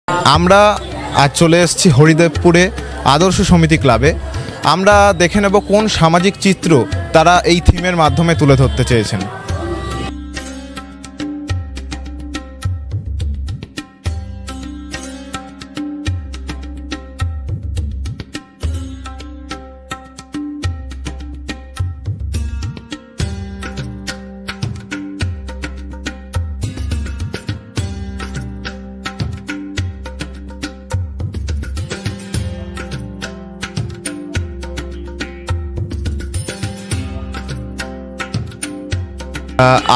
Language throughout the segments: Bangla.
আমরা আজ চলে এসেছি হরিদেবপুরে আদর্শ সমিতি ক্লাবে। আমরা দেখে নেব কোন সামাজিক চিত্র তারা এই থিমের মাধ্যমে তুলে ধরতে চেয়েছেন।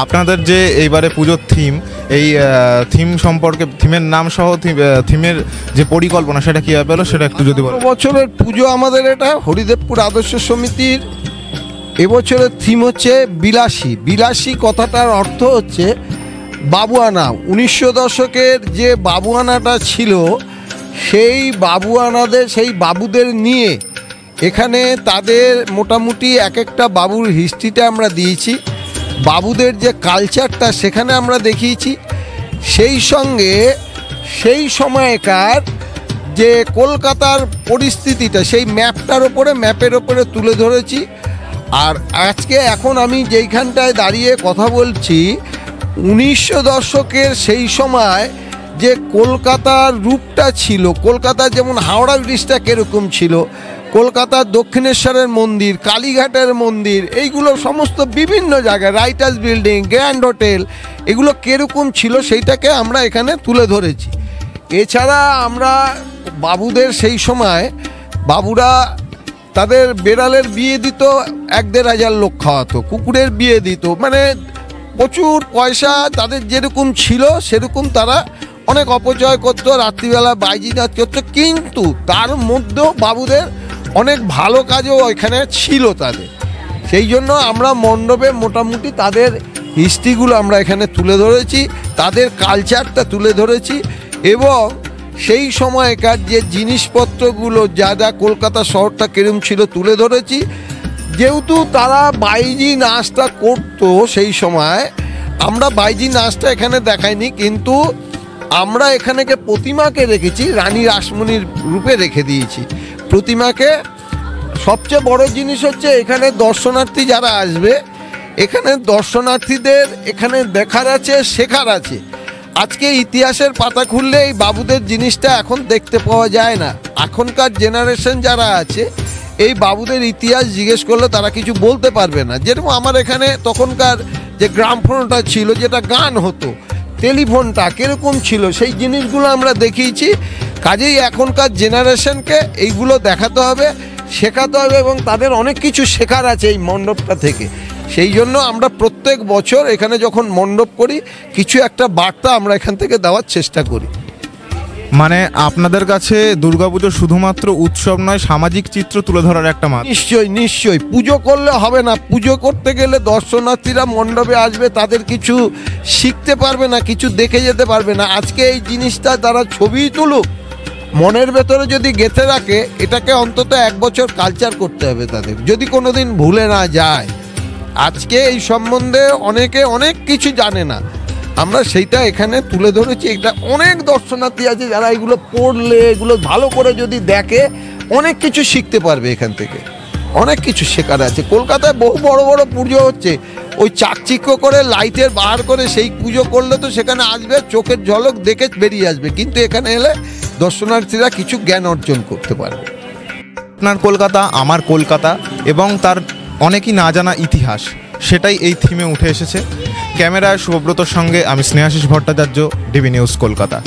আপনাদের যে এইবারে পুজোর থিম, এই থিম সম্পর্কে, থিমের নাম সহ থিমের যে পরিকল্পনা সেটা কীভাবে পেলো সেটা একটু যদি বলেন। বছরের পুজো আমাদের এটা হরিদেবপুর আদর্শ সমিতির এবছরের থিম হচ্ছে বিলাসী। বিলাসী কথাটার অর্থ হচ্ছে বাবুয়ানা। 1900 দশকের যে বাবুয়ানাটা ছিল সেই বাবুয়ানাদের, সেই বাবুদের নিয়ে এখানে তাদের মোটামুটি এক একটা বাবুর হিস্ট্রিটা আমরা দিয়েছি, বাবুদের যে কালচারটা সেখানে আমরা দেখিয়েছি। সেই সঙ্গে সেই সময়কার যে কলকাতার পরিস্থিতিটা সেই ম্যাপের ওপরে তুলে ধরেছি। আর আজকে এখন আমি যেইখানটায় দাঁড়িয়ে কথা বলছি, 1900 দশকের সেই সময় যে কলকাতার রূপটা ছিল, কলকাতার যেমন হাওড়া ব্রিজটা কীরকম ছিল, কলকাতার দক্ষিণেশ্বরের মন্দির, কালীঘাটের মন্দির, এইগুলো সমস্ত বিভিন্ন জায়গায়, রাইটার্স বিল্ডিং, গ্র্যান্ড হোটেল, এগুলো কীরকম ছিল সেইটাকে আমরা এখানে তুলে ধরেছি। এছাড়া আমরা বাবুদের সেই সময় বাবুরা তাদের বেড়ালের বিয়ে দিত, 1-1.5 হাজার লোক খাওয়াতো, কুকুরের বিয়ে দিত, মানে প্রচুর পয়সা তাদের যেরকম ছিল সেরকম তারা অনেক অপচয় করতো, রাত্রিবেলা বাইজি নাচ করতো। কিন্তু তার মধ্যেও বাবুদের অনেক ভালো কাজও এখানে ছিল তাদের। সেই জন্য আমরা মণ্ডপে মোটামুটি তাদের হিস্ট্রিগুলো আমরা এখানে তুলে ধরেছি, তাদের কালচারটা তুলে ধরেছি এবং সেই সময়কার যে জিনিসপত্রগুলো যা যা কলকাতা শহরটা কিরম ছিল তুলে ধরেছি। যেহেতু তারা বাইজি নাচটা করতো সেই সময়, আমরা বাইজি নাচটা এখানে দেখাইনি, কিন্তু আমরা এখানেকে প্রতিমাকে রেখেছি, রানী রাসমণির রূপে রেখে দিয়েছি প্রতিমাকে। সবচেয়ে বড় জিনিস হচ্ছে এখানে দর্শনার্থী যারা আসবে, এখানে দর্শনার্থীদের এখানে দেখার আছে, শেখার আছে। আজকে ইতিহাসের পাতা খুললে এই বাবুদের জিনিসটা এখন দেখতে পাওয়া যায় না। এখনকার জেনারেশন যারা আছে এই বাবুদের ইতিহাস জিজ্ঞেস করলে তারা কিছু বলতে পারবে না। যেরকম আমার এখানে তখনকার যে গ্রামফোনটা ছিল, যেটা গান হতো, টেলিফোনটা কীরকম ছিল, সেই জিনিসগুলো আমরা দেখিয়েছি। কাজেই এখনকার জেনারেশনকে এইগুলো দেখাতে হবে, শেখাতে হবে এবং তাদের অনেক কিছু শেখার আছে এই মণ্ডপটা থেকে। সেই জন্য আমরা প্রত্যেক বছর এখানে যখন মণ্ডপ করি কিছু একটা বার্তা আমরা এখান থেকে দেওয়ার চেষ্টা করি। মানে আপনাদের কাছে দুর্গাপুজো শুধুমাত্র উৎসব নয়, সামাজিক চিত্র তুলে ধরার একটা মাধ্যম। নিশ্চয়ই পুজো করলে হবে না, পুজো করতে গেলে দর্শনার্থীরা মণ্ডপে আসবে, তাদের কিছু শিখতে পারবে না, কিছু দেখে যেতে পারবে না। আজকে এই জিনিসটা তারা ছবি তুলুক, মনের ভেতরে যদি গেঁথে রাখে, এটাকে অন্তত 1 বছর কালচার করতে হবে তাদের, যদি কোনোদিন ভুলে না যায়। আজকে এই সম্বন্ধে অনেকে অনেক কিছু জানে না, আমরা সেইটা এখানে তুলে ধরেছি। এটা অনেক দর্শনার্থী আছে যারা এগুলো পড়লে, এগুলো ভালো করে যদি দেখে, অনেক কিছু শিখতে পারবে এখান থেকে, অনেক কিছু শেখার আছে। কলকাতায় বহু বড় বড় পুজো হচ্ছে, ওই চাকচিক্য করে লাইটের বার করে সেই পুজো করলে তো সেখানে আসবে, চোখের ঝলক দেখে বেরিয়ে আসবে, কিন্তু এখানে এলে দর্শনার্থীরা কিছু জ্ঞান অর্জন করতে পারবে। আপনার কলকাতা আমার কলকাতা এবং তার অনেকই না জানা ইতিহাস, সেটাই এই থিমে উঠে এসেছে। ক্যামেরায় শুভব্রতর সঙ্গে আমি স্নেহাশিস ভট্টাচার্য, ডিবি নিউজ কলকাতা।